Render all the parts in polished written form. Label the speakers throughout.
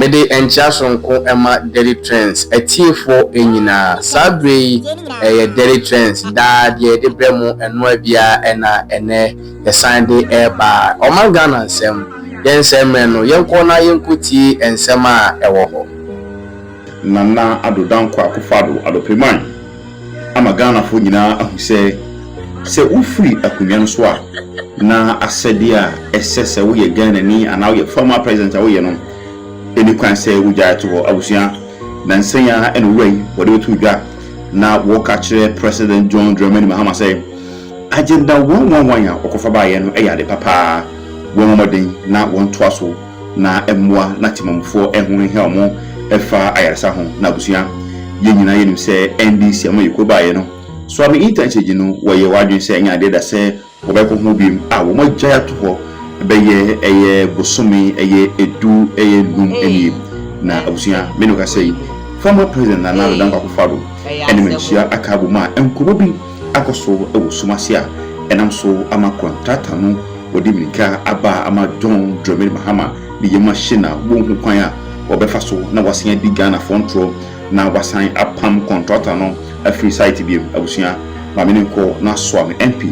Speaker 1: mede enchasonko ema daily trends etiefo enyina sabre daily trends da de bremu eno abia ena ene yesande eba omangana nsem yensem no yenko na yenkuti ensem a ewo ho
Speaker 2: nana adodanko akufado adopeman amagana fo nyina ahuse se ufri akunwa nso a na asede a esese wo ye Ghana ni ana wo former president a wo ye no eni kwan se wo gya to ho abusua na nsenya ene wei wo de to dwa na wo ka kire President John Dramani Mahama say agenda 111 a okofa ba ye no e ya de papa wo moden na won to aso na emwa na timamfo ehun he omo efa ayarsa ho na abusua ye nyina ye nim se NDC am yiko ba ye no so am intention no wo ye wadwen se nya de da se wo be ko ho bim a wo mo gya to ho be ye eye bosumi eye edu eye num eni na abusua me no ka say former president na na dan Akufo-Addo enementia akabo ma enkobo bi akoso e wo Kumasi a enam so ama contractor no wodi mirika aba ama John Dramani Mahama bi ye machine wo hu kwan a obefa so na wasen di Ghana fontro na wasan apam contractor no afri site bi abusua ma me nko na so am MP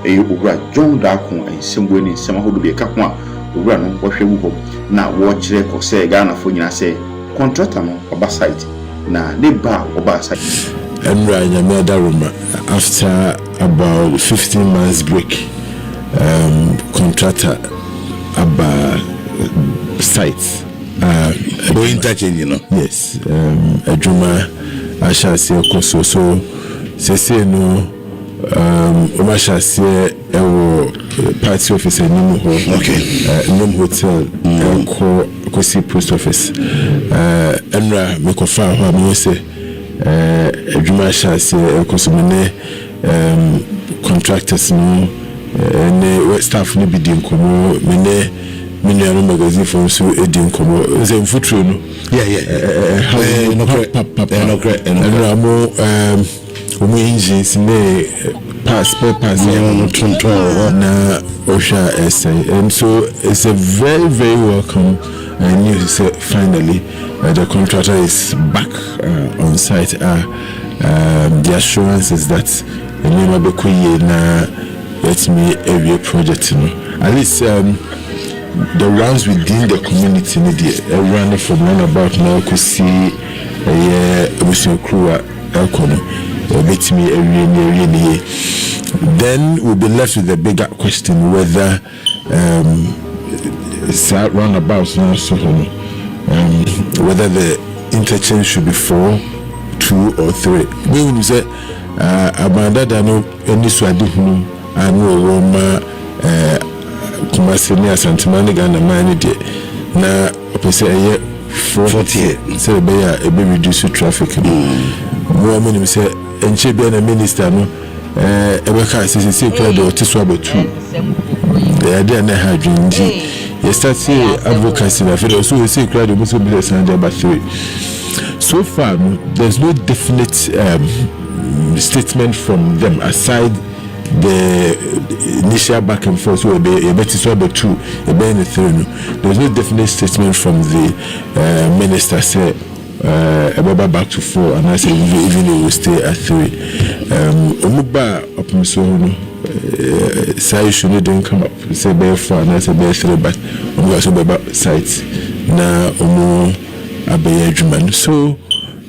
Speaker 2: e ogura John Dako ensembo ni nsema hodo bi ka ho a ogura no wo hwe wo na wo kire ko se Ghana fo nyina se contractor no oba site na ne ba oba site
Speaker 3: Emra nyame adaroma after about 15 months break contractor aba site
Speaker 2: interchange, you know.
Speaker 3: Yes, Adjuma Ashasi Okoso. So, say no, Omashasi party office in Num Hotel, Kosi Post Office. Enra Mekofa, who say Adjuma Ashasi Okosumene contractors no, and staff no be doing como, Miniano magazine from so Edin Como is a futuro. No correct. And Ramo engines may pass na Osha essay. And so it's a very, very welcome news. Finally, the contractor is back on site. The assurance is that the name of the Kuye na let me every project. At least the ones within the community need everyone from one about now could see a crew alcohol beat me every then we'll be left with the bigger question whether roundabouts now so whether the interchange should be 4, 2 or 3. When you say abandada no any swadi hunu anu Roma Kumasi ni asantimani Ghana mani de na opese eye 40 say be ya e be reduce traffic mo amani mi say enche be na minister no e be ka say crowd o tiso about 2 the idea na ha dwinji you start say advocacy na fe so we say crowd o so be say about 3 so far there's no definite statement from them aside the initial back and forth will be a better so about 2 a better 3. There's no definite statement from the minister say about back to 4 and I say even it will stay at 3. Omuba opimiso say shouldn't come up say by 4 and I say by 3 but we also about sites na omo abeye adwuma. So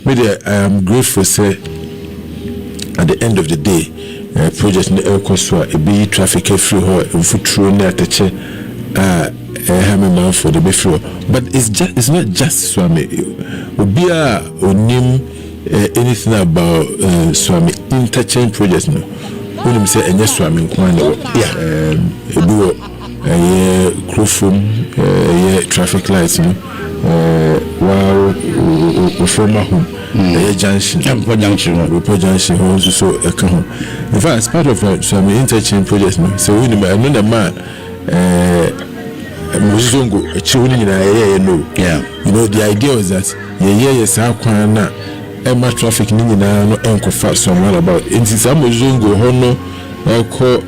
Speaker 3: maybe I am grateful say at the end of the day project na ekoswa e be traffic free ho mfuturo na atache for the before but it's not just Swami obia onim anything about Swami interchange project no when say enye Swami nkwan ebiwo crofom traffic lights no former home junction junction so in fact as part of some interchange project so we know another man Muzongo chuni na no you know the idea was that yes akwan na ema traffic ni na no enkofa somewhere about in some Muzongo hono eko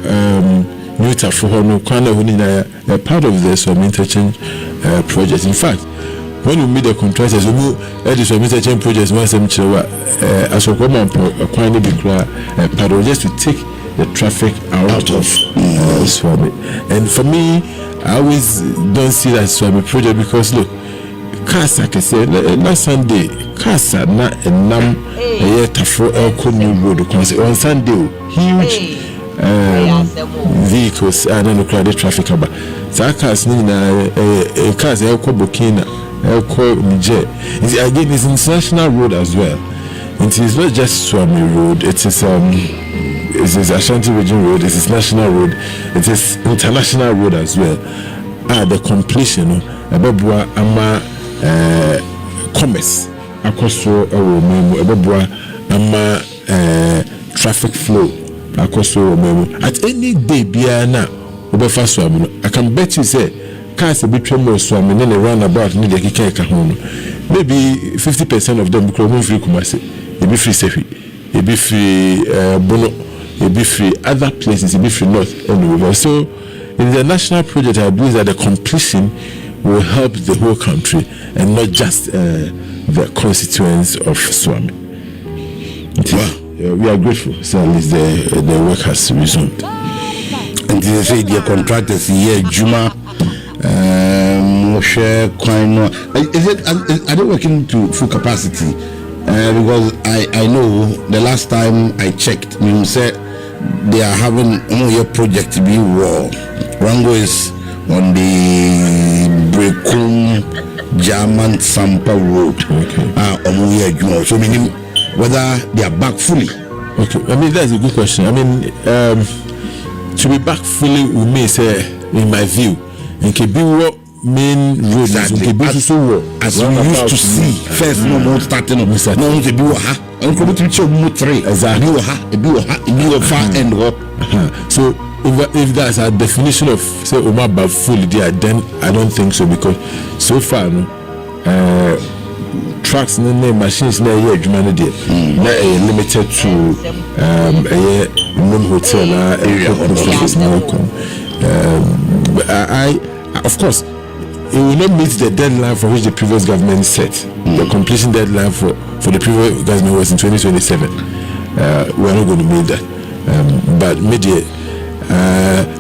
Speaker 3: Newta for hono kwana huni na part of this some interchange project. In fact when we meet the contractors, we move this administration projects once them as a common quantity be just to take the traffic out of Swami. And for me, I always don't see that Swami project because look, cars, like I said, last Sunday, cars are not a for road on Sunday, huge vehicles and crowded traffic. So cars need cars Burkina, Niger. Again, it's international road as well. It is not just Swami Road, it is Ashanti Region Road, it is National Road, it is International Road as well. The completion Ababua Ama commerce across Ababua Ama traffic flow across at any day Biana Obefa Swami. I can bet you say cars a bit more Swami and then a roundabout need a kika home. Maybe 50% of them become free Kumasi. It be free Sefi, it be free Bono, it be free other places, it be free North and River. So in the national project, I believe that the completion will help the whole country and not just the constituents of Swami. Wow. We are grateful, so at least the work has resumed.
Speaker 4: And they say the contractors here, Juma, Moshe, Kwano. Are they working to full capacity? Because I know the last time I checked, you said they are having a project to be raw. Rango is on the Brekum German Sampa Road. Okay. So meaning whether they are back fully.
Speaker 3: Okay, I mean that's a good question. I mean to be back fully we may say in my view in Kebiwo main road
Speaker 4: exactly. As we used to see first no more starting on no to be and come to show more three exactly far end up.
Speaker 3: So if that's a definition of say Omaba fully there, then I don't think so, because so far trucks and machines na here adwuma there na limited to hotel area of course it will not meet the deadline for which the previous government set. The completion deadline for the previous government was in 2027. We are not going to meet that. But media,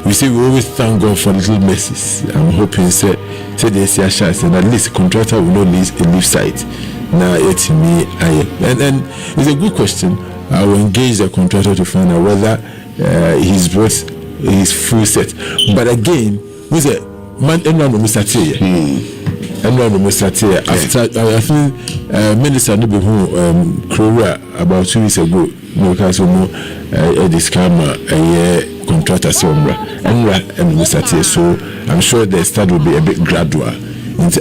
Speaker 3: we say we always thank God for little mercies. I'm hoping say they see a chance, and at least the contractor will not leave site. Now it's me. And it's a good question. I will engage the contractor to find out whether he's brought his full set. But again, we say man everyone will start here. Everyone will start here. After I think Minister Nubu Krora about 2 weeks ago, no because this camera a contractor somewhere and we start here. So I'm sure the start will be a bit gradual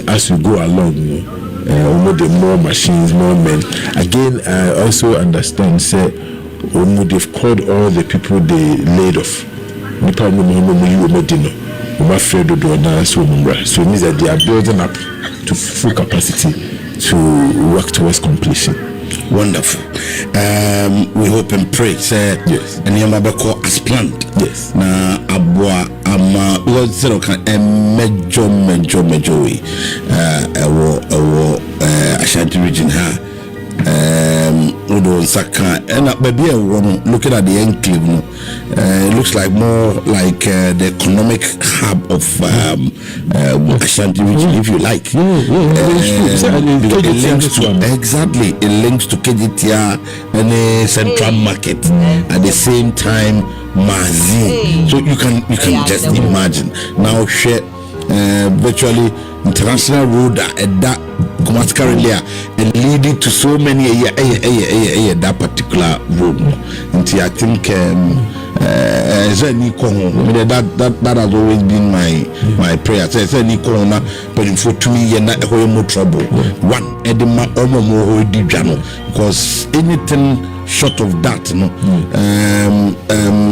Speaker 3: as we go along. More machines, more men. Again, I also understand say they've called all the people they laid off. So it means that they are building up to full capacity to work towards completion.
Speaker 4: Wonderful. We hope and pray.
Speaker 3: Yes.
Speaker 4: And Yamabako as planned.
Speaker 3: Yes.
Speaker 4: Na abwa ama because major way. Ashanti region ha. Saka and baby looking at the enclave, it looks like more like the economic hub of Ashanti region, if you like. It links to KGTR and Central Market at the same time Mazi. So you can just imagine now share virtually international road that Kumasi currently and leading to so many that particular road. And I think that has always been my prayer. But for 2 years more trouble. One edema because anything short of that,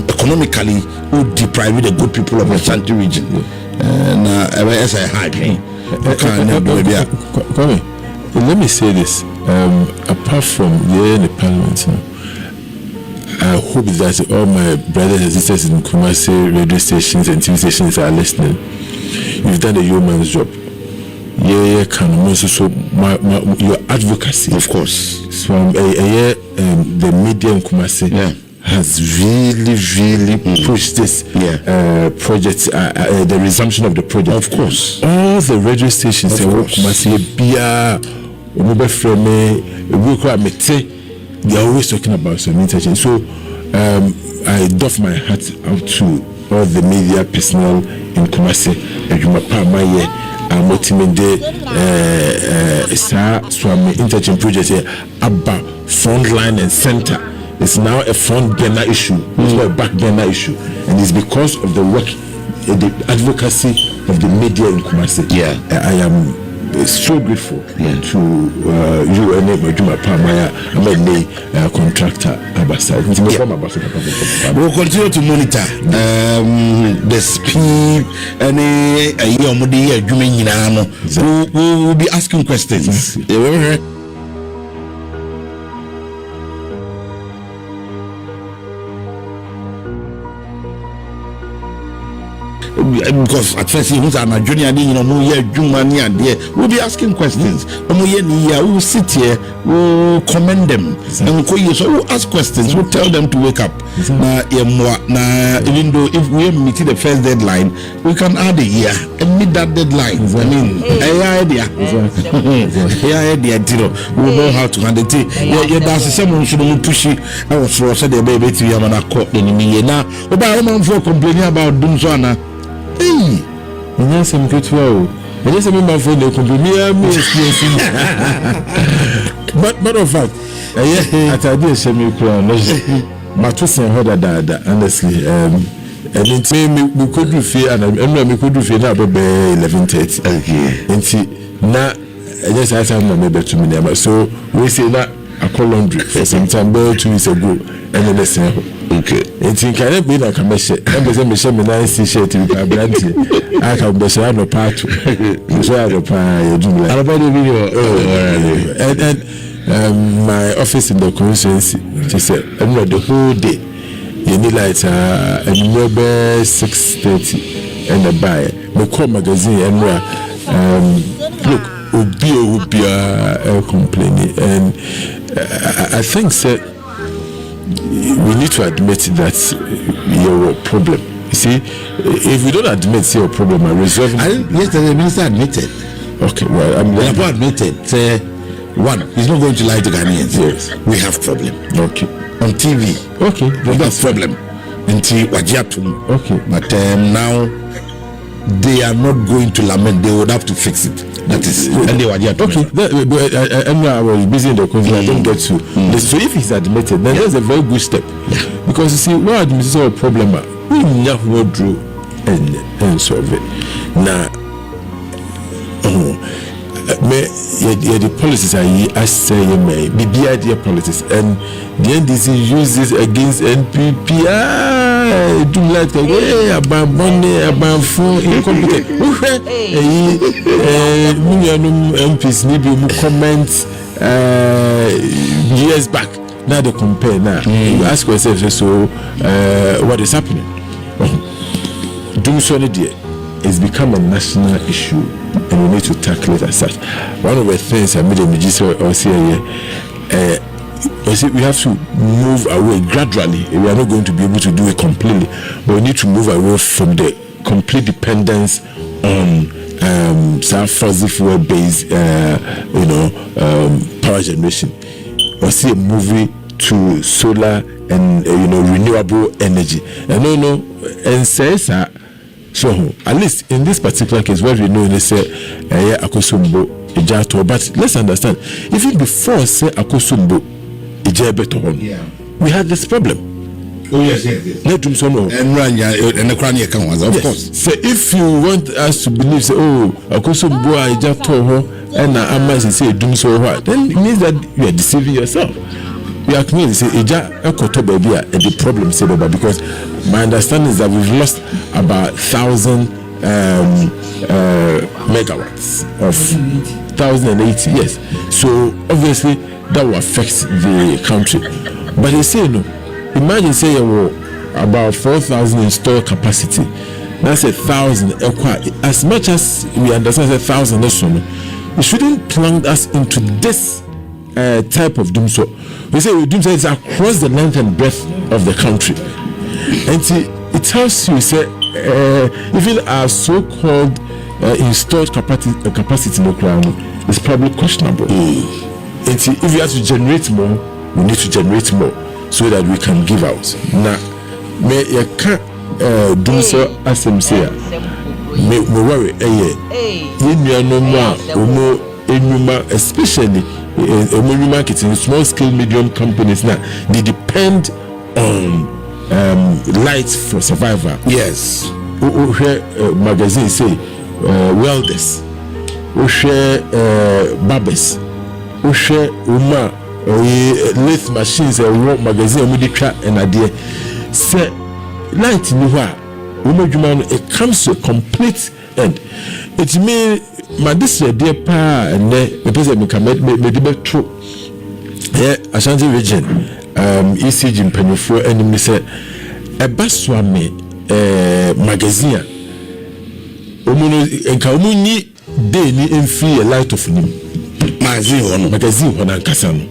Speaker 4: economically would deprive the good people of the Ashanti region. As I had
Speaker 3: let me say this. Apart from the parliament, I hope that all my brothers and sisters in Kumasi radio stations and TV stations are listening. You've done a yeoman's job. so your advocacy,
Speaker 4: of course,
Speaker 3: from the media in Kumasi has really pushed this project, the resumption of the project.
Speaker 4: Of course,
Speaker 3: all the radio stations in Kumasi, they are always talking about some interchange. So I doff my hat out to all the media personnel in Kumasi. Motimende Swami interchange project here about front line and center. It's now a front burner issue, it's not a back burner issue, and it's because of the work, the advocacy of the media in Kumasi. I am so grateful to you and Majuma Pamaya, Contractor Abasa.
Speaker 4: We'll continue to monitor the speed and we'll be asking questions. Because at first he was an junior, we'll be asking questions. We will sit here, we'll commend them, and so we'll ask questions, we'll tell them to wake up. Even though if we meet the first deadline, we can add a year and meet that deadline. I mean, we know how to handle it. That's someone should push it. I was for the baby to Yamana court in the now. About a for complaining about Dumswana.
Speaker 3: Hey, yes, I'm good. Well, I just remember for the company. But of fact, I tell you, semi crown. But to say how that honestly, and it we could do fear, and we could do fear now, but 11:30. Okay, and see now, I just asked him maybe to me. So we say that I call laundry for some time, 2 weeks ago, and then they say. Okay. It's in Canada, I can measure. I'm going to measure my nice t-shirt with a brand. I can measure no part. So I don't pay Jubilation. And my office in the constituency, she said, I'm not the whole day. You need like a number 6:30 and a buy. My core magazine and look, will be complaining, and I think that. We need to admit that your problem. You see, if we don't admit your problem and resolve it.
Speaker 4: Yesterday, the minister admitted.
Speaker 3: Okay, well, I'm
Speaker 4: admitted. Say, one, he's not going to lie to Ghanaians.
Speaker 3: Yes,
Speaker 4: we have problem.
Speaker 3: Okay,
Speaker 4: on TV.
Speaker 3: Okay,
Speaker 4: we have problem. Until Wajiatum.
Speaker 3: Okay,
Speaker 4: but now they are not going to lament. They would have to fix it. That is, and they were there.
Speaker 3: Okay, I was busy in the conference. I didn't get to. So if he's admitted, then that's a very good step. Because you see, what admits our problem, we never drew and solve it. Now, the policies are I say may be idea policies, and the NDC uses against NPP. Do like about money, about phone, incompetent. MPs need to comment years back. Now they compare. Now you ask yourself, so what is happening? Doing so it's become a national issue, and we need to tackle it as such. One of the things I made a magistrate or say we have to move away gradually. We are not going to be able to do it completely, but we need to move away from the complete dependence on fossil fuel based power generation. Or see a movie to solar and renewable energy. And says so at least in this particular case, what we know is say akosumbo ejato. But let's understand, even before say akosumbo ejabeto, we had this problem.
Speaker 4: Oh yes. And the crane can was of course.
Speaker 3: So if you want us to believe, say akosumbo ejato and I say doing so what, then it means that you are deceiving yourself. We are coming to say Eja Ekoto baby and the problem say because my understanding is that we've lost about 1,000 megawatts of 1,080. Yes, so obviously that will affect the country. But they say no. Imagine say about 4,000 installed capacity. That's 1,000. As much as we understand 1,000, it shouldn't plunge us into this type of doom. So we say doom is across the length and breadth of the country, and it tells you, say, even our so-called installed capacity no crown is probably questionable. And if you have to generate more, we need to generate more so that we can give out. Now, may you can't do so as I'm saying. Me worry, no more, especially in marketing, small scale, medium companies now, they depend on light for survival.
Speaker 4: Yes.
Speaker 3: Magazine say welders, barbers, lathe machines, magazine, and idea. Say light it comes to a complete end. It means my this dear pa and the person me true. Ashanti region, ECG in Penufo, and me say a baswami magazine. Enka omuni day ni free a light of him. Magazine on Kasano.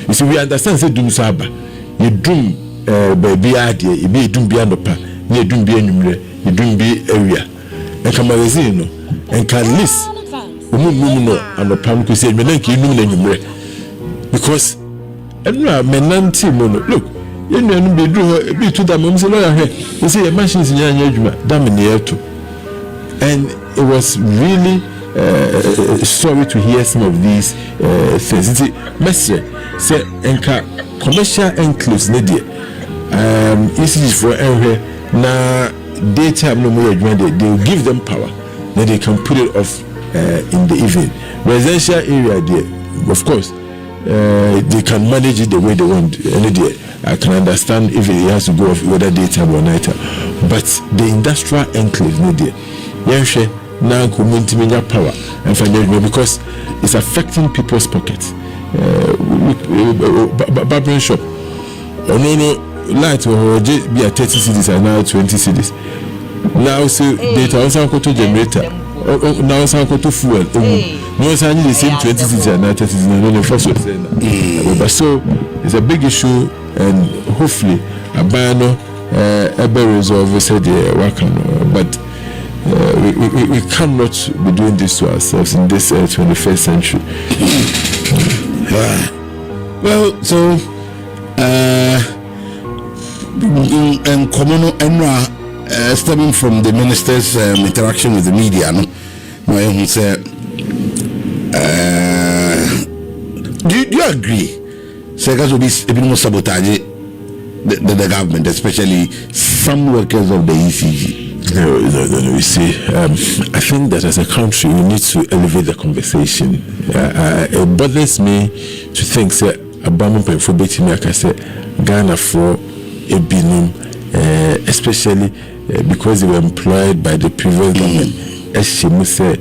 Speaker 3: You see, we understand say doom saba. You doom baby idea, you be doom beyond the pa, you doom be anywhere, you doom be area. Enka magazine no, enka list. No, and the palm could say, Menaki, because Menanti mono. Look, you know, be to the mom's lawyer here. You see, a machine in your damn near to. And it was really sorry to hear some of these things. Mestre say, Enka commercial enclaves, Nadia. Easy for everywhere. Now, daytime no more, they will give them power. Then they can put it off. In the evening, residential area there, of course, they can manage it the way they want. I can understand if it has to go off whether daytime or nighttime, but the industrial enclave, now community power and financial because it's affecting people's pockets. Barbering shop, no light will be at 30 cities and now 20 cities. Now, so data also go to generator. Now some go to fuel. No, it's only the same 20 cities and 30 cities. No, first but so it's a big issue, and hopefully a ban ever resolve. Said but we cannot be doing this to ourselves in this 21st century.
Speaker 4: Well, so in common stemming from the minister's interaction with the media, where he said, do you agree? Second will be a bit more sabotage the government, especially some workers of the ECG.
Speaker 3: No. You see, I think that as a country we need to elevate the conversation. It bothers me to think, say, Abamu Penfobeti Maka say Ghana for a binum, especially because they were employed by the previous government. As she must say,